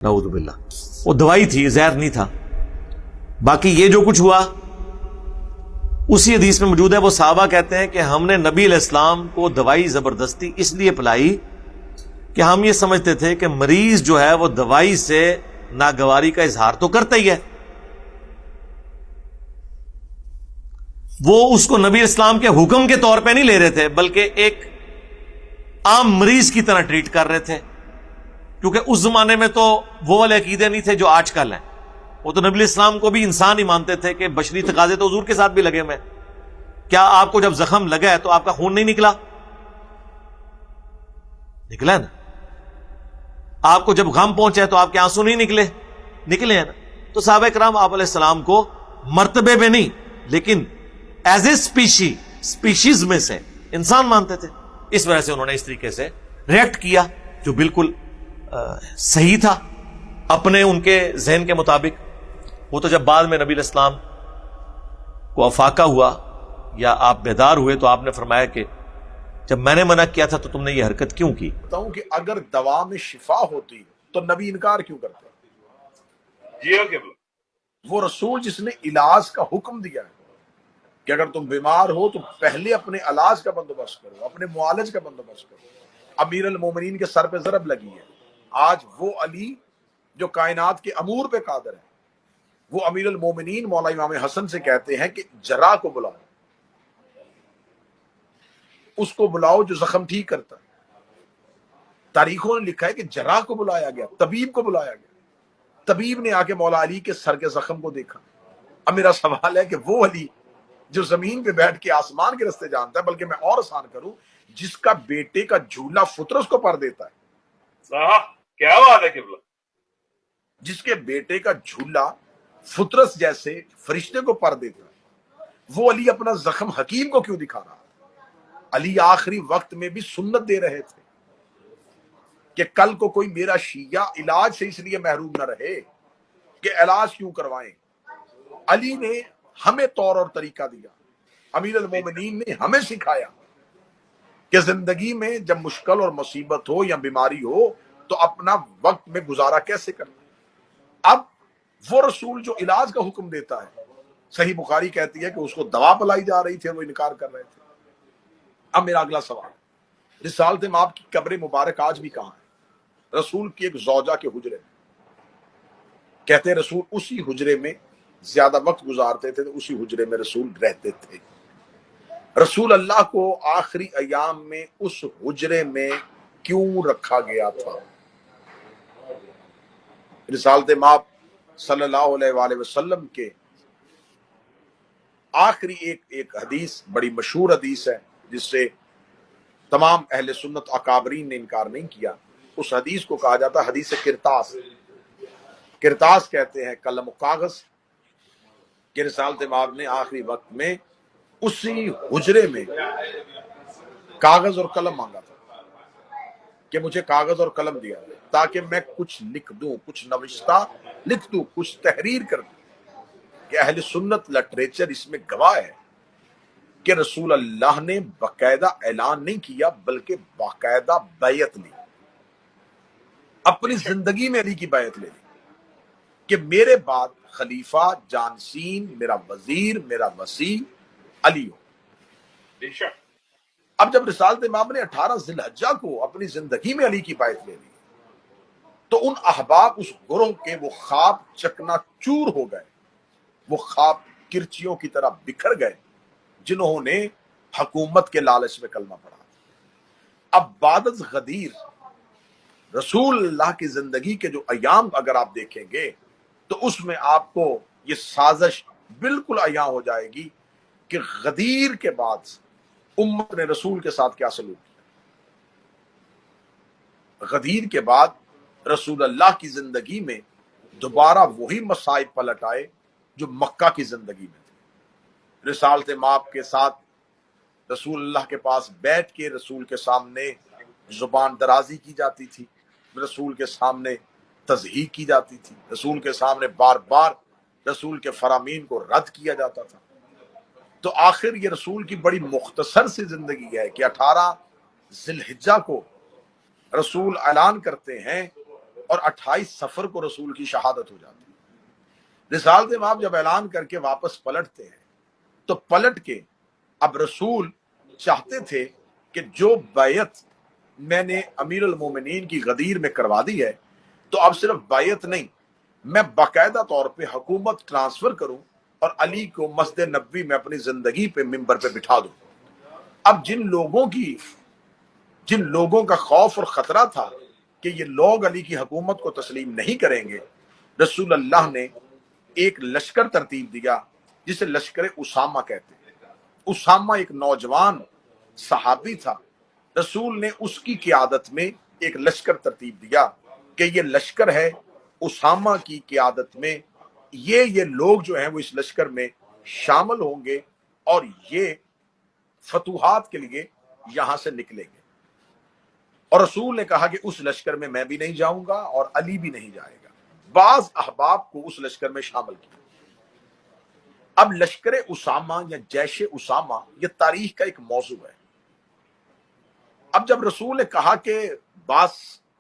نعوذ باللہ، وہ دوائی تھی، زہر نہیں تھا۔ باقی یہ جو کچھ ہوا اسی حدیث میں موجود ہے۔ وہ صحابہ کہتے ہیں کہ ہم نے نبی علیہ السلام کو دوائی زبردستی اس لیے پلائی کہ ہم یہ سمجھتے تھے کہ مریض جو ہے وہ دوائی سے ناگواری کا اظہار تو کرتا ہی ہے، وہ اس کو نبی اسلام کے حکم کے طور پہ نہیں لے رہے تھے بلکہ ایک عام مریض کی طرح ٹریٹ کر رہے تھے، کیونکہ اس زمانے میں تو وہ والے عقیدے نہیں تھے جو آج کل ہیں۔ وہ تو نبی اسلام کو بھی انسان ہی مانتے تھے کہ بشری تقاضے تو حضور کے ساتھ بھی لگے ہوئے۔ کیا آپ کو جب زخم لگا ہے تو آپ کا خون نہیں نکلا؟ نکلا ہے نا۔ آپ کو جب غم پہنچا ہے تو آپ کے آنسو نہیں نکلے ہیں نا۔ تو صحابہ کرام آپ علیہ السلام کو مرتبے میں نہیں لیکن ایز اے اسپیشیز میں سے انسان مانتے تھے، اس وجہ سے انہوں نے اس طریقے سے ریئیکٹ کیا جو بالکل صحیح تھا اپنے ان کے ذہن کے مطابق۔ وہ تو جب بعد میں نبی علیہ السلام کو افاقہ ہوا یا آپ بیدار ہوئے تو آپ نے فرمایا کہ جب میں نے منع کیا تھا تو تم نے یہ حرکت کیوں کی؟ بتاؤں کہ اگر دوا میں شفا ہوتی تو نبی انکار کیوں کرتا؟ جی اوکے، وہ رسول جس نے علاج کا حکم دیا ہے کہ اگر تم بیمار ہو تو پہلے اپنے علاج کا بندوبست کرو، اپنے معالج کا بندوبست کرو۔ امیر المومنین کے سر پہ ضرب لگی ہے۔ آج وہ علی جو کائنات کے امور پہ قادر ہے، وہ امیر المومنین مولا امام حسن سے کہتے ہیں کہ جراح کو بلاؤ، اس کو بلاؤ جو زخم ٹھیک کرتا ہے۔ تاریخوں نے لکھا ہے کہ جراح کو بلایا گیا، طبیب کو بلایا گیا، طبیب نے آ کے مولا علی کے سر کے زخم کو دیکھا۔ اب میرا سوال ہے کہ وہ علی جو زمین پہ بیٹھ کے آسمان کے رستے جانتا ہے، بلکہ میں اور آسان کروں، جس کا بیٹے کا جھولا فطرس کو پر دیتا ہے، صاحب کیا بات ہے قبلہ، جس کے بیٹے کا جھولا فطرس جیسے فرشتے کو پر دیتا ہے، وہ علی اپنا زخم حکیم کو کیوں دکھا رہا؟ علی آخری وقت میں بھی سنت دے رہے تھے کہ کل کو کوئی میرا شیعہ علاج سے اس لیے محروم نہ رہے کہ علاج کیوں کروائیں۔ علی نے ہمیں طور اور طریقہ دیا، امیر المومنین نے ہمیں سکھایا کہ زندگی میں جب مشکل اور مصیبت ہو یا بیماری ہو تو اپنا وقت میں گزارا کیسے کرنا۔ اب وہ رسول جو علاج کا حکم دیتا ہے، صحیح بخاری کہتی ہے کہ اس کو دوا پلائی جا رہی تھی، وہ انکار کر رہے تھے۔ اب میرا اگلا سوال، رسالت مآب کی قبر مبارک آج بھی کہاں ہے؟ رسول کی ایک زوجہ کے حجرے میں، کہتے ہیں رسول اسی حجرے میں زیادہ وقت گزارتے تھے، تو اسی حجرے میں رسول رہتے تھے۔ رسول اللہ کو آخری ایام میں اس حجرے میں کیوں رکھا گیا تھا؟ رسالت مآب صلی اللہ علیہ وآلہ وسلم کے آخری ایک حدیث بڑی مشہور حدیث ہے جس سے تمام اہل سنت اکابرین نے انکار نہیں کیا۔ اس حدیث کو کہا جاتا ہے حدیث کرتاس۔ کرتاس کہتے ہیں قلم و کاغذ، کہ رسالت مآب نے آخری وقت میں اسی حجرے میں کاغذ اور قلم مانگا تھا کہ مجھے کاغذ اور قلم دیا تاکہ میں کچھ لکھ دوں، کچھ نوشتہ لکھ دوں، کچھ تحریر کر دوں۔ کہ اہل سنت لٹریچر اس میں گواہ ہے کہ رسول اللہ نے باقاعدہ اعلان نہیں کیا بلکہ باقاعدہ بیعت لی، اپنی زندگی میں علی کی بیعت لے لی کہ میرے بعد خلیفہ جانشین، میرا وزیر، میرا وصی علی ہو۔ بے شک۔ اب جب رسالت مآب نے 18 ذی الحجہ کو اپنی زندگی میں علی کی بیعت لے لی تو ان احباب اس گروہ کے وہ خواب چکنا چور ہو گئے، وہ خواب کرچیوں کی طرح بکھر گئے جنہوں نے حکومت کے لالچ میں کلمہ پڑھا۔ اب بعد از غدیر رسول اللہ کی زندگی کے جو ایام اگر آپ دیکھیں گے تو اس میں آپ کو یہ سازش بالکل عیاں ہو جائے گی کہ غدیر کے بعد امت نے رسول کے ساتھ کیا سلوک کیا۔ غدیر کے بعد رسول اللہ کی زندگی میں دوبارہ وہی مصائب پلٹ آئے جو مکہ کی زندگی میں تھے۔ رسالت مآب کے ساتھ رسول اللہ کے پاس بیٹھ کے رسول کے سامنے زبان درازی کی جاتی تھی، رسول کے سامنے تضحیق کی جاتی تھی، رسول کے سامنے بار بار رسول کے فرامین کو رد کیا جاتا تھا۔ تو آخر یہ رسول کی بڑی مختصر سی زندگی ہے کہ 18 ذی الحجہ کو رسول اعلان کرتے ہیں اور 28 سفر کو رسول کی شہادت ہو جاتی ہے۔ رسالت مآب جب اعلان کر کے واپس پلٹتے ہیں تو پلٹ کے اب رسول چاہتے تھے کہ جو بیعت میں نے امیر المومنین کی غدیر میں کروا دی ہے تو اب صرف بیعت نہیں، میں باقاعدہ طور پہ حکومت ٹرانسفر کروں اور علی کو مسجد نبوی میں اپنی زندگی پہ منبر پہ بٹھا دوں۔ اب جن لوگوں کا خوف اور خطرہ تھا کہ یہ لوگ علی کی حکومت کو تسلیم نہیں کریں گے، رسول اللہ نے ایک لشکر ترتیب دیا جسے لشکر اسامہ کہتے ہیں۔ اسامہ ایک نوجوان صحابی تھا، رسول نے اس کی قیادت میں ایک لشکر ترتیب دیا کہ یہ لشکر ہے اسامہ کی قیادت میں، یہ لوگ جو ہیں وہ اس لشکر میں شامل ہوں گے اور یہ فتوحات کے لیے یہاں سے نکلیں گے۔ اور رسول نے کہا کہ اس لشکر میں بھی نہیں جاؤں گا اور علی بھی نہیں جائے گا۔ بعض احباب کو اس لشکر میں شامل کیا۔ اب لشکر اسامہ یا جیش اسامہ یہ تاریخ کا ایک موضوع ہے۔ اب جب رسول نے کہا کہ بعض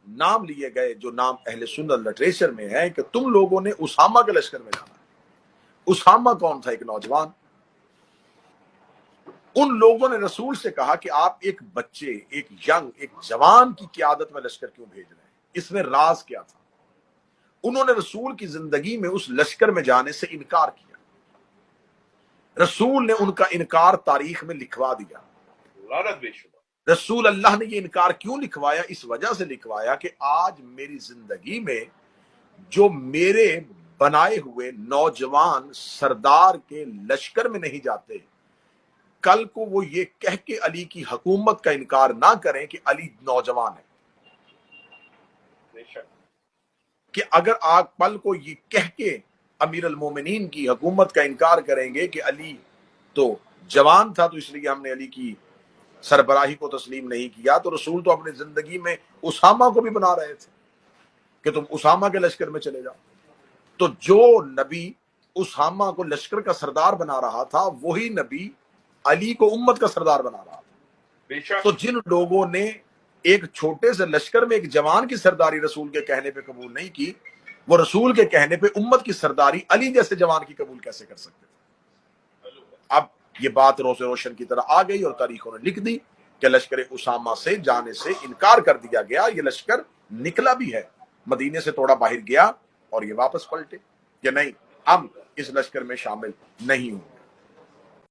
نام لیے گئے جو نام اہل سنت لٹریچر میں ہے کہ تم لوگوں نے اسامہ کے لشکر میں جانا ہے۔ اسامہ کون تھا؟ ایک نوجوان۔ ان لوگوں نے رسول سے کہا کہ آپ ایک بچے، ایک جوان کی قیادت میں لشکر کیوں بھیج رہے ہیں؟ اس میں راز کیا تھا؟ انہوں نے رسول کی زندگی میں اس لشکر میں جانے سے انکار کیا۔ رسول نے ان کا انکار تاریخ میں لکھوا دیا۔ لعنت بے شمار۔ رسول اللہ نے یہ انکار کیوں لکھوایا؟ اس وجہ سے لکھوایا کہ آج میری زندگی میں جو میرے بنائے ہوئے نوجوان سردار کے لشکر میں نہیں جاتے، کل کو وہ یہ کہہ کے علی کی حکومت کا انکار نہ کریں کہ علی نوجوان ہے، بے شک۔ کہ اگر آپ کل کو یہ کہہ کے امیر المومنین کی حکومت کا انکار کریں گے کہ علی تو جوان تھا تو اس لیے ہم نے علی کی سربراہی کو تسلیم نہیں کیا، تو رسول تو اپنی زندگی میں اسامہ کو بھی بنا رہے تھے کہ تم اسامہ کے لشکر میں چلے جاؤ۔ تو جو نبی اسامہ کو لشکر کا سردار بنا رہا تھا وہی نبی علی کو امت کا سردار بنا رہا تھا۔ بے شک۔ تو جن لوگوں نے ایک چھوٹے سے لشکر میں ایک جوان کی سرداری رسول کے کہنے پہ قبول نہیں کی، وہ رسول کے کہنے پہ امت کی سرداری علی جیسے جوان کی قبول کیسے کر سکتے تھے؟ اب یہ بات روز روشن کی طرح آ گئی اور تاریخوں نے لکھ دی کہ لشکر اسامہ سے جانے سے انکار کر دیا گیا۔ یہ لشکر نکلا بھی ہے، مدینے سے تھوڑا باہر گیا اور یہ واپس پلٹے کہ نہیں، ہم اس لشکر میں شامل نہیں ہوں۔